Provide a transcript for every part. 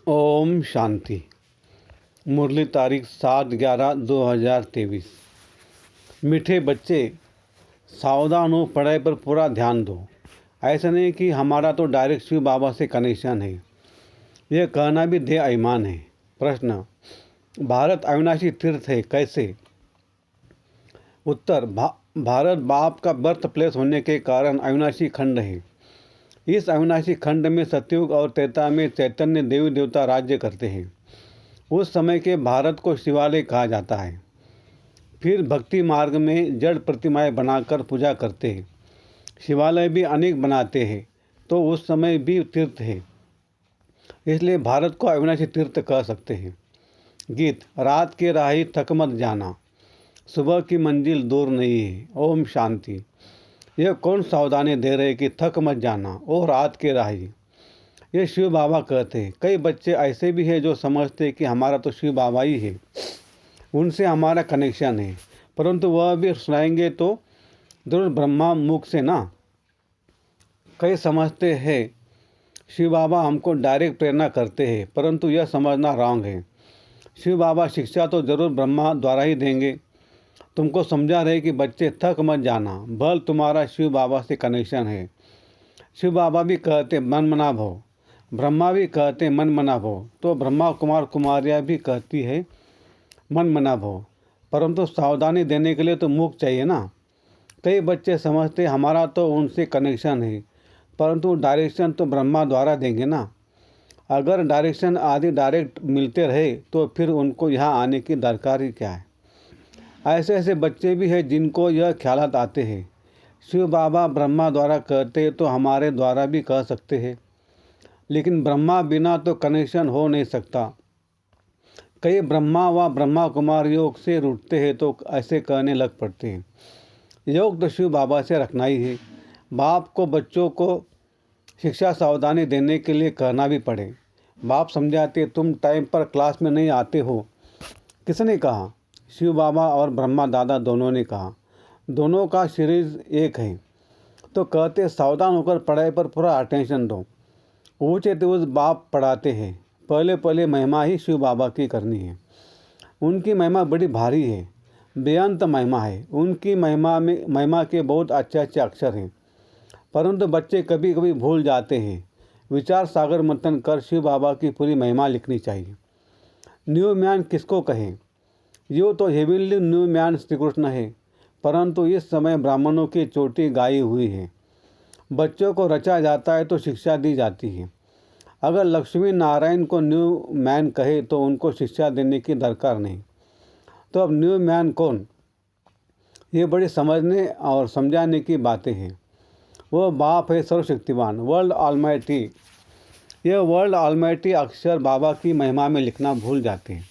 ओम शांति। मुरली तारीख 7/11/2023। मीठे बच्चे, सावधान हो, पढ़ाई पर पूरा ध्यान दो। ऐसा नहीं कि हमारा तो डायरेक्ट शिव बाबा से कनेक्शन है, यह कहना भी दे ईमान है। प्रश्न: भारत अविनाशी तीर्थ है, कैसे? उत्तर: भारत बाप का बर्थ प्लेस होने के कारण अविनाशी खंड है। इस अविनाशी खंड में सतयुग और त्रेता में चैतन्य देवी देवता राज्य करते हैं। उस समय के भारत को शिवालय कहा जाता है। फिर भक्ति मार्ग में जड़ प्रतिमाएं बनाकर पूजा करते हैं। शिवालय भी अनेक बनाते हैं, तो उस समय भी तीर्थ है, इसलिए भारत को अविनाशी तीर्थ कह सकते हैं। गीत: रात के राही थक मत जाना, सुबह की मंजिल दूर नहीं है। ओम शांति। यह कौन सावधानी दे रहे कि थक मत जाना, ओ रात के राही? ये शिव बाबा कहते हैं। कई बच्चे ऐसे भी हैं जो समझते हैं कि हमारा तो शिव बाबा ही है, उनसे हमारा कनेक्शन है, परंतु वह भी सुनाएंगे तो जरूर ब्रह्मा मुख से ना। कई समझते हैं शिव बाबा हमको डायरेक्ट प्रेरणा करते हैं, परंतु यह समझना रॉन्ग है। शिव बाबा शिक्षा तो जरूर ब्रह्मा द्वारा ही देंगे। तुमको समझा रहे कि बच्चे थक मत जाना, बल तुम्हारा शिव बाबा से कनेक्शन है। शिव बाबा भी कहते मन मना भव, ब्रह्मा भी कहते मन मना भव, तो ब्रह्मा कुमार कुमारियाँ भी कहती है मन मना भव, परंतु सावधानी देने के लिए तो मुख चाहिए ना। कई बच्चे समझते हमारा तो उनसे कनेक्शन है, परंतु डायरेक्शन तो ब्रह्मा द्वारा देंगे ना। अगर डायरेक्शन आदि डायरेक्ट मिलते रहे तो फिर उनको यहाँ आने की दरकार ही क्या है। ऐसे ऐसे बच्चे भी हैं जिनको यह ख्यालात आते हैं शिव बाबा ब्रह्मा द्वारा कहते तो हमारे द्वारा भी कह सकते हैं, लेकिन ब्रह्मा बिना तो कनेक्शन हो नहीं सकता। कई ब्रह्मा व ब्रह्मा कुमार योग से रूठते हैं तो ऐसे कहने लग पड़ते हैं। योग तो शिव बाबा से रखना ही है। बाप को बच्चों को शिक्षा सावधानी देने के लिए कहना भी पड़े। बाप समझाते तुम टाइम पर क्लास में नहीं आते हो। किसने कहा? शिव बाबा और ब्रह्मा दादा दोनों ने कहा। दोनों का सीरीज एक है, तो कहते सावधान होकर पढ़ाई पर पूरा अटेंशन दो। ऊँचे तो उस बाप पढ़ाते हैं, पहले पहले महिमा ही शिव बाबा की करनी है। उनकी महिमा बड़ी भारी है, बेअंत महिमा है। उनकी महिमा के बहुत अच्छे अच्छे अक्षर हैं, परंतु बच्चे कभी कभी भूल जाते हैं। विचार सागर मंथन कर शिव बाबा की पूरी महिमा लिखनी चाहिए। न्यू मैन किसको कहें? यो तो हेविनली न्यू मैन श्री कृष्ण है, परंतु इस समय ब्राह्मणों की चोटी गाई हुई है। बच्चों को रचा जाता है तो शिक्षा दी जाती है। अगर लक्ष्मी नारायण को न्यू मैन कहे तो उनको शिक्षा देने की दरकार नहीं। तो अब न्यू मैन कौन? ये बड़ी समझने और समझाने की बातें हैं। वह बाप है सर्वशक्तिवान, वर्ल्ड ऑलमाइटी। यह वर्ल्ड ऑलमाइटी अक्षर बाबा की महिमा में लिखना भूल जाते हैं।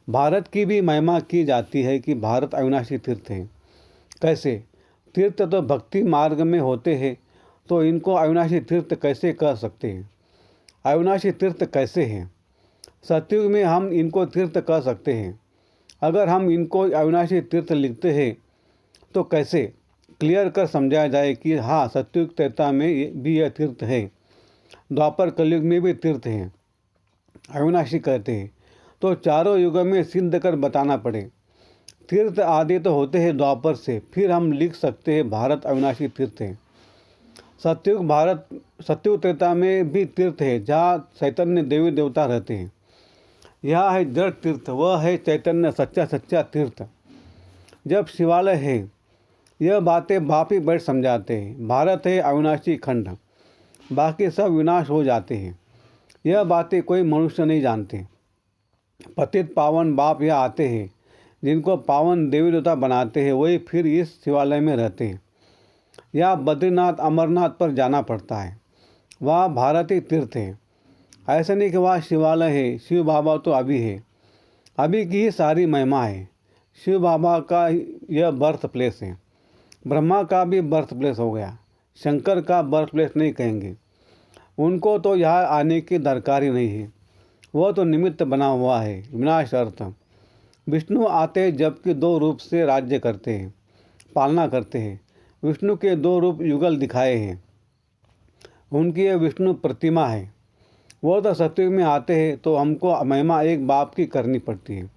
भारत की भी महिमा की जाती है कि भारत अविनाशी तीर्थ है। कैसे? तीर्थ तो भक्ति मार्ग में होते हैं, तो इनको अविनाशी तीर्थ कैसे कह सकते हैं? अविनाशी तीर्थ कैसे हैं? सतयुग में हम इनको तीर्थ कह सकते हैं। अगर हम इनको अविनाशी तीर्थ लिखते हैं तो कैसे क्लियर कर समझाया जाए कि हाँ, सतयुग त्रेता में भी यह तीर्थ है, द्वापर कलयुग में भी तीर्थ हैं, अविनाशी कहते हैं, तो चारों युगों में सिद्ध कर बताना पड़े। तीर्थ आदि तो होते हैं द्वापर से, फिर हम लिख सकते हैं भारत अविनाशी तीर्थ है। सतयुग त्रेता में भी तीर्थ है, जहाँ चैतन्य देवी देवता रहते हैं। यह है जड़ तीर्थ, वह है चैतन्य सच्चा सच्चा तीर्थ। जब शिवालय है, यह बातें बाप ही बैठ समझाते हैं। भारत है अविनाशी खंड, बाकी सब विनाश हो जाते हैं। यह बातें कोई मनुष्य नहीं जानते। पतित पावन बाप यहाँ आते हैं, जिनको पावन देवी देवता बनाते हैं, वही फिर इस शिवालय में रहते हैं। या बद्रीनाथ अमरनाथ पर जाना पड़ता है, वहाँ भारतीय तीर्थ है। ऐसा नहीं कि वहाँ शिवालय है। शिव बाबा तो अभी है, अभी की ही सारी महिमा है। शिव बाबा का यह बर्थ प्लेस है। ब्रह्मा का भी बर्थ प्लेस हो गया, शंकर का बर्थ प्लेस नहीं कहेंगे। उनको तो यहाँ आने की दरकार ही नहीं है, वह तो निमित्त बना हुआ है, विनाश अर्थ। विष्णु आते जबकि दो रूप से राज्य करते हैं, पालना करते हैं। विष्णु के दो रूप युगल दिखाए हैं, उनकी यह विष्णु प्रतिमा है। वह तो सतयुग में आते हैं तो हमको महिमा एक बाप की करनी पड़ती है।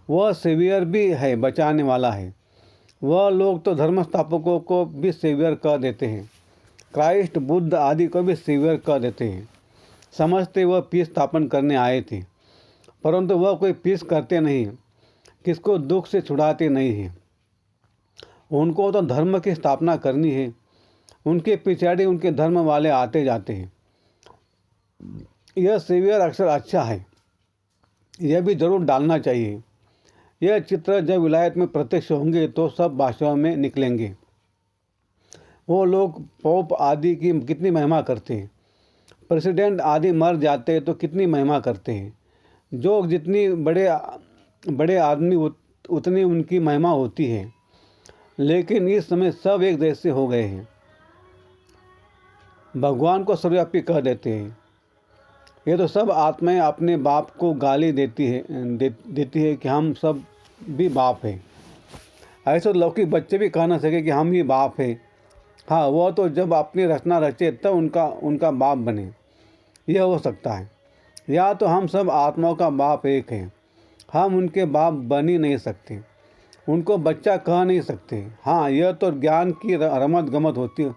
वह सेवियर भी है, बचाने वाला है। वह लोग तो धर्म स्थापकों को भी सेवियर कह देते हैं, क्राइस्ट, बुद्ध आदि को भी सेवियर कह देते हैं। समझते वह पीस स्थापन करने आए थे, परंतु वह कोई पीस करते नहीं, किसको दुख से छुड़ाते नहीं हैं। उनको तो धर्म की स्थापना करनी है। उनके पिछाड़ी उनके धर्म वाले आते जाते हैं। यह सेवियर अक्सर अच्छा है, यह भी जरूर डालना चाहिए। यह चित्र जब विलायत में प्रत्यक्ष होंगे तो सब भाषाओं में निकलेंगे। वो लोग पोप आदि की कितनी महिमा करते हैं, प्रेसिडेंट आदि मर जाते हैं तो कितनी महिमा करते हैं। जो जितनी बड़े आदमी उतनी उनकी महिमा होती है। लेकिन इस समय सब एक जैसे हो गए हैं, भगवान को सर्वव्यापी कह देते हैं। ये तो सब आत्माएं अपने बाप को गाली देती है कि हम सब भी बाप हैं। ऐसे लौकिक बच्चे भी कह ना सके कि हम ही बाप हैं। हाँ, वह तो जब अपनी रचना रचे तब उनका बाप बने, यह हो सकता है। या तो हम सब आत्माओं का बाप एक है, हम उनके बाप बन ही नहीं सकते, उनको बच्चा कह नहीं सकते। हाँ, यह तो ज्ञान की रमत गमत होती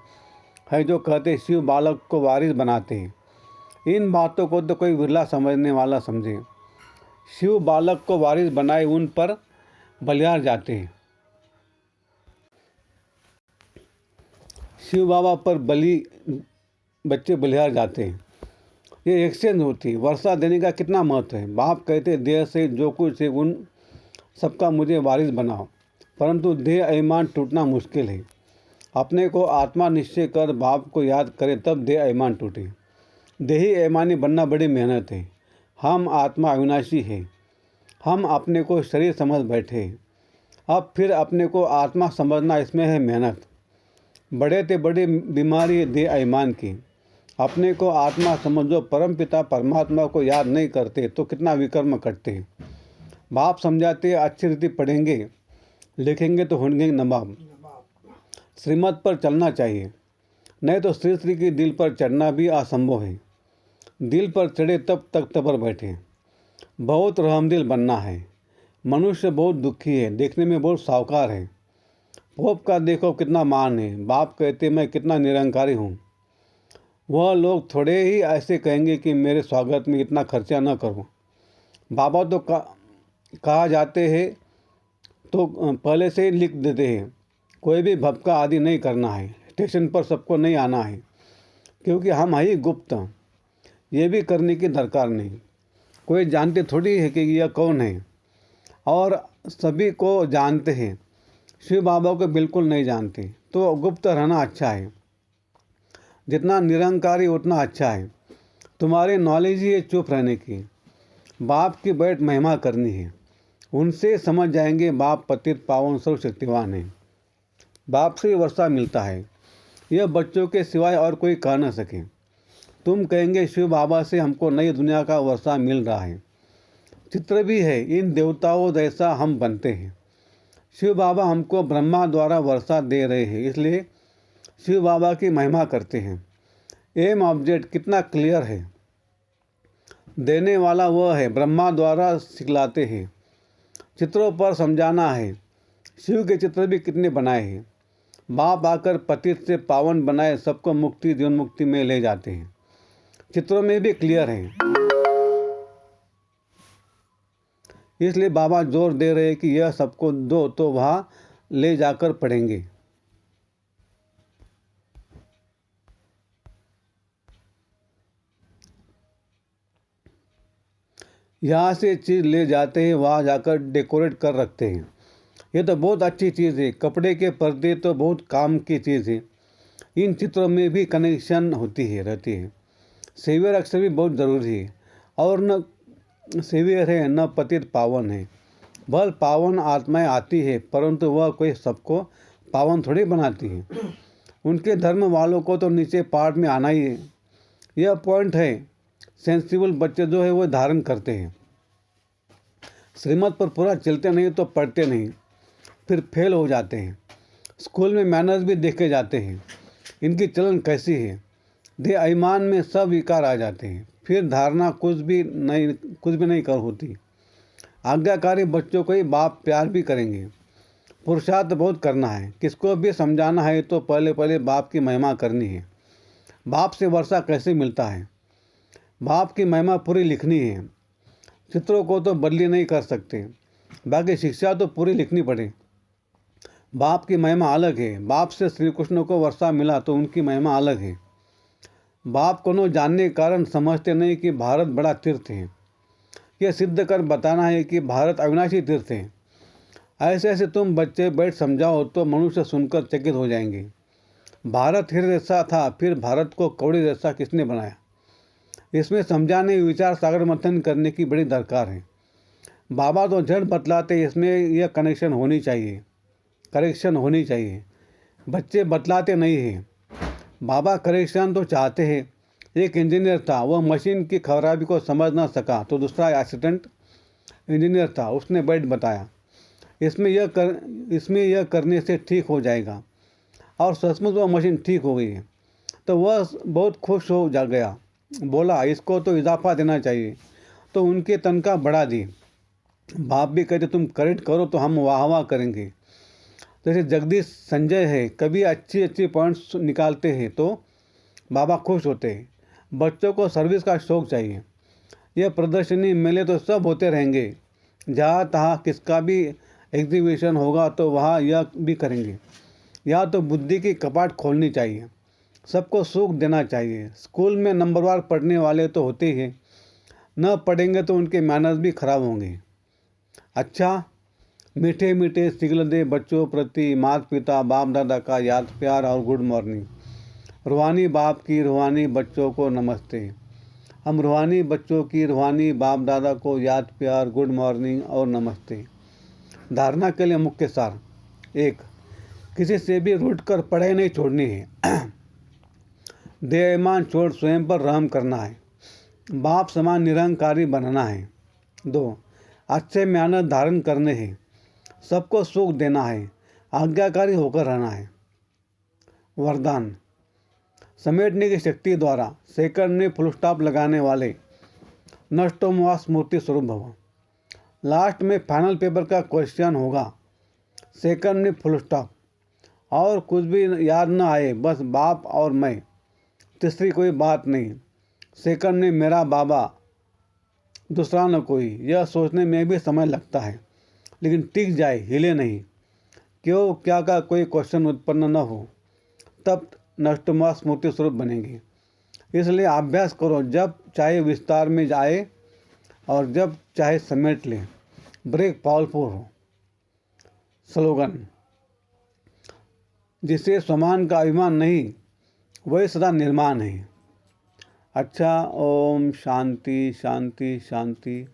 है जो कहते शिव बालक को वारिस बनाते हैं। इन बातों को तो कोई विरला समझने वाला समझे। शिव बालक को वारिस बनाए उन पर बलिहार जाते हैं। शिव बाबा पर बच्चे बलिहार जाते हैं। ये एक्सचेंज होती है। वर्षा देने का कितना महत्व है। बाप कहते देह से जो कुछ है उन सबका मुझे वारिस बनाओ, परंतु देह अभिमान टूटना मुश्किल है। अपने को आत्मा निश्चय कर बाप को याद करे तब देह अभिमान टूटे। देही अभिमानी बनना बड़ी मेहनत है। हम आत्मा अविनाशी है। हम अपने को शरीर समझ बैठे। अब फिर अपने को आत्मा समझना, इसमें है मेहनत। बड़े ते बड़ी बीमारी है देह अभिमान की। अपने को आत्मा समझो, परमपिता परमात्मा को याद नहीं करते तो कितना विकर्म करते। बाप समझाते अच्छी रीति पढ़ेंगे लिखेंगे तो होंगे नवाब। श्रीमत पर चलना चाहिए, नहीं तो श्री श्री की दिल पर चढ़ना भी असंभव है। दिल पर चढ़े तब तख्त पर बैठे। बहुत रहमदिल बनना है। मनुष्य बहुत दुखी है, देखने में बहुत साहूकार है। पोप का देखो कितना मान है। बाप कहते मैं कितना निरंकारी हूँ। वह लोग थोड़े ही ऐसे कहेंगे कि मेरे स्वागत में इतना खर्चा न करो। बाबा तो कहा जाते हैं तो पहले से ही लिख देते हैं, कोई भी भपका आदि नहीं करना है, स्टेशन पर सबको नहीं आना है, क्योंकि हम ही गुप्त। ये भी करने की दरकार नहीं। कोई जानते थोड़ी है कि यह कौन है, और सभी को जानते हैं। शिव बाबा को बिल्कुल नहीं जानते तो गुप्त रहना अच्छा है। जितना निरंकारी उतना अच्छा है। तुम्हारी नॉलेज ही है चुप रहने की। बाप की बैठ महिमा करनी है। उनसे समझ जाएंगे बाप पतित पावन सर्वशक्तिवान है। बाप से वर्षा मिलता है, यह बच्चों के सिवाय और कोई कह न सके। तुम कहेंगे शिव बाबा से हमको नई दुनिया का वर्षा मिल रहा है। चित्र भी है, इन देवताओं जैसा हम बनते हैं। शिव बाबा हमको ब्रह्मा द्वारा वर्षा दे रहे हैं, इसलिए शिव बाबा की महिमा करते हैं। एम ऑब्जेक्ट कितना क्लियर है। देने वाला वह है, ब्रह्मा द्वारा सिखलाते हैं। चित्रों पर समझाना है। शिव के चित्र भी कितने बनाए हैं। बाप आकर पतित से पावन बनाए सबको मुक्ति जीवन मुक्ति में ले जाते हैं। चित्रों में भी क्लियर है। इसलिए बाबा जोर दे रहे हैं कि यह सबको दो तो वहाँ ले जाकर पढ़ेंगे। यहाँ से चीज़ ले जाते हैं, वहाँ जाकर डेकोरेट कर रखते हैं। ये तो बहुत अच्छी चीज़ है। कपड़े के पर्दे तो बहुत काम की चीज़ है। इन चित्रों में भी कनेक्शन रहती है। सेवियर अक्सर भी बहुत ज़रूरी है। और न सेवियर है न पतित पावन है। बल पावन आत्माएं आती है, परंतु वह कोई सबको पावन थोड़ी बनाती है। उनके धर्म वालों को तो नीचे पार्ट में आना ही है। यह पॉइंट है। सेंसिबल बच्चे जो है वो धारण करते हैं। श्रीमत पर पूरा चलते नहीं तो पढ़ते नहीं, फिर फेल हो जाते हैं। स्कूल में मैनर्स भी देखे जाते हैं, इनकी चलन कैसी है। देह अभिमान में सब विकार आ जाते हैं। फिर धारणा कुछ भी नहीं कर होती। आज्ञाकारी बच्चों को ही बाप प्यार भी करेंगे। पुरुषार्थ बहुत करना है, किसको भी समझाना है तो पहले बाप की महिमा करनी है। बाप से वर्षा कैसे मिलता है? बाप की महिमा पूरी लिखनी है। चित्रों को तो बदली नहीं कर सकते, बाकी शिक्षा तो पूरी लिखनी पड़े। बाप की महिमा अलग है। बाप से श्री कृष्ण को वर्षा मिला तो उनकी महिमा अलग है। बाप को न जानने के कारण समझते नहीं कि भारत बड़ा तीर्थ है। यह सिद्ध कर बताना है कि भारत अविनाशी तीर्थ है। ऐसे तुम बच्चे बैठ समझाओ तो मनुष्य सुनकर चकित हो जाएंगे। भारत हिर जैसा था, फिर भारत को कौड़ी जैसा किसने बनाया? इसमें समझाने, विचार सागर मंथन करने की बड़ी दरकार है। बाबा तो झट बतलाते, इसमें यह करेक्शन होनी चाहिए। बच्चे बतलाते नहीं हैं। बाबा करेक्शन तो चाहते हैं। एक इंजीनियर था, वह मशीन की खराबी को समझ ना सका तो दूसरा असिस्टेंट इंजीनियर था, उसने बैठ बताया, इसमें यह करने से ठीक हो जाएगा, और सचमुच वह मशीन ठीक हो गई है। तो वह बहुत खुश हो गया, बोला इसको तो इजाफा देना चाहिए, तो उनके तनख्वाह बढ़ा दी। बाप भी कहते तुम करेक्ट करो तो हम वाह करेंगे। जैसे जगदीश संजय है, कभी अच्छी पॉइंट्स निकालते हैं तो बाबा खुश होते हैं। बच्चों को सर्विस का शौक चाहिए। यह प्रदर्शनी मेले तो सब होते रहेंगे, जहाँ तहाँ किसका भी एग्जीबिशन होगा तो वहाँ यह भी करेंगे। यहाँ तो बुद्धि की कपाट खोलनी चाहिए, सबको सुख देना चाहिए। स्कूल में नंबरवार पढ़ने वाले तो होते ही हैं, न पढ़ेंगे तो उनके मैनर्स भी खराब होंगे। अच्छा, मीठे मीठे सिग्नल दे बच्चों प्रति माता पिता बाप दादा का याद प्यार और गुड मॉर्निंग। रूहानी बाप की रूहानी बच्चों को नमस्ते। हम रूहानी बच्चों की रूहानी बाप दादा को याद प्यार गुड मॉर्निंग और नमस्ते। धारणा के लिए मुख्य सार: 1. किसी से भी रूठ कर पढ़ाई नहीं छोड़नी है। देयमान छोड़ स्वयं पर रहम करना है। बाप समान निरंकारी बनना है। 2. अच्छे मेहनत धारण करने हैं। सबको सुख देना है। आज्ञाकारी होकर रहना है। वरदान: समेटने की शक्ति द्वारा सेकंड में फुल स्टॉप लगाने वाले नष्टोमोहा स्मृति स्वरूप भव। लास्ट में फाइनल पेपर का क्वेश्चन होगा, सेकंड में फुल स्टॉप, और कुछ भी याद न आए, बस बाप और मैं, तीसरी कोई बात नहीं। सेकंड में मेरा बाबा, दूसरा न कोई। यह सोचने में भी समय लगता है, लेकिन टिक जाए, हिले नहीं। क्यों क्या का कोई क्वेश्चन उत्पन्न न हो, तब नष्टोमोहा स्मृति स्वरूप बनेंगे। इसलिए अभ्यास करो, जब चाहे विस्तार में जाए और जब चाहे समेट ले। ब्रेक पावरफुल हो। स्लोगन: जिसे स्वमान का अभिमान नहीं, वही सदा निर्माण है। अच्छा, ओम शांति शांति शांति।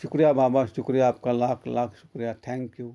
शुक्रिया बाबा, शुक्रिया आपका, लाख लाख शुक्रिया। Thank you.